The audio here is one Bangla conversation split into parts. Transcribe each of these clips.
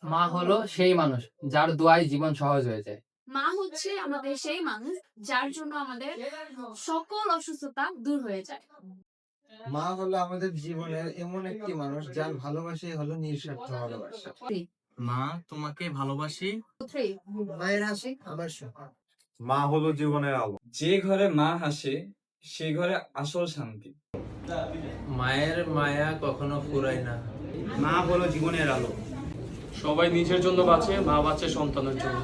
মা হলো সেই মানুষ যার দোয়ায় জীবন সহজ হয়ে যায়। মা হচ্ছে আমাদের সেই মানুষ যার জন্য আমাদের সকল অসুস্থতা দূর হয়ে যায়। মা হলো আমাদের জীবনের এমন একটি মানুষ যার ভালোবাসাই হলো নিঃস্বার্থ ভালোবাসা। মা তোমাকে ভালোবাসি। মায়ের হাসি আমার সুখ। মা হলো জীবনের আলো। যে ঘরে মা হাসে সে ঘরে আসল শান্তি। মায়ের মায়া কখনো ফুরায় না। মা হলো জীবনের আলো। সবাই নিজের জন্য বাঁচে, মা বাঁচে সন্তানের জন্য।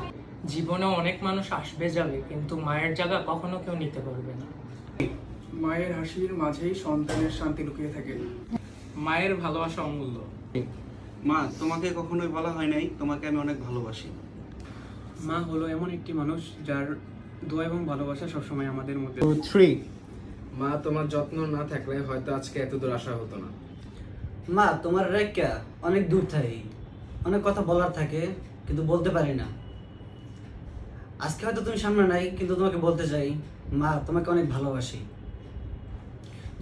জীবনে অনেক মানুষ আসবে যাবে, কিন্তু মায়ের জায়গা কখনো কেউ নিতে পারবে না। মায়ের হাসির মাঝেই সন্তানের শান্তি লুকিয়ে থাকে। মায়ের ভালোবাসা অমূল্য। মা তোমাকে কখনোই বলা হয় নাই তোমাকে আমি অনেক ভালোবাসি। মা হলো এমন একটি মানুষ যার দোয়া এবং ভালোবাসা সবসময় আমাদের মধ্যে। মা তোমার যত্ন না থাকলে হয়তো আজকে এত দূর আসা হতো না। মা তোমার রেখা অনেক দূর থাকি, অনেক কথা বলার থাকে কিন্তু বলতে পারি না। আজকে হয়তো তুমি সামনে নাই, কিন্তু তোমাকে বলতে চাই মা তোমাকে অনেক ভালোবাসি।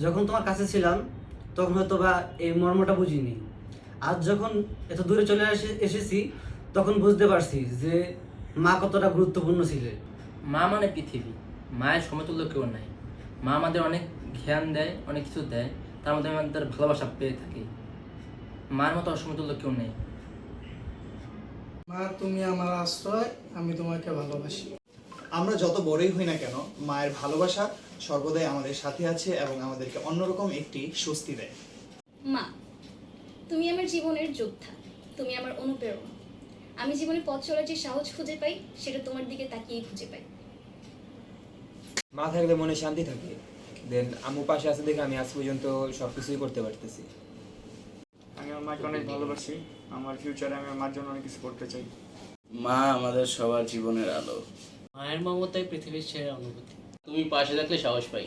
যখন তোমার কাছে ছিলাম তখন হয়তো বা এই মর্মটা বুঝিনি। আজ যখন এত দূরে চলে এসেছি তখন বুঝতে পারছি যে মা কতটা গুরুত্বপূর্ণ ছিল। মা মানে পৃথিবী, মায়ের সমতুল্য কেউ নাই। মা আমাদের অনেক জ্ঞান দেয়, অনেক কিছু দেয়, তার মধ্যে আমাদের ভালোবাসা পেয়ে থাকি। মার মতো অসমতুল্য কেউ নেই। মা তুমি আমার আশ্রয়, আমি তোমাকে ভালোবাসি। আমরা যত বড়ই হই না কেন, মায়ের ভালোবাসা সর্বদাই আমাদের সাথে আছে এবং আমাদেরকে অন্যরকম একটি স্বস্তি দেয়। মা, তুমি আমার জীবনের যোদ্ধা, তুমি আমার অনুপ্রেরণা। আমি জীবনে পথ চলার যে সাহস খুঁজে পাই সেটা তোমার দিকে তাকিয়েই খুঁজে পাই। মা থাকলে মনে শান্তি থাকে। দেন আম্মু পাশে আছে দেখে আমি আজ পর্যন্ত সবকিছুই করতে পারতেছি। আমি আমার মাকে অনেক ভালোবাসি। আমার ফিউচারে আমি আমার জন্য অনেক কিছু করতে চাই। মা আমাদের সবার জীবনের আলো। মায়ের মমতাই পৃথিবীর সেরা অনুভূতি। তুমি পাশে থাকলে সাহস পাই।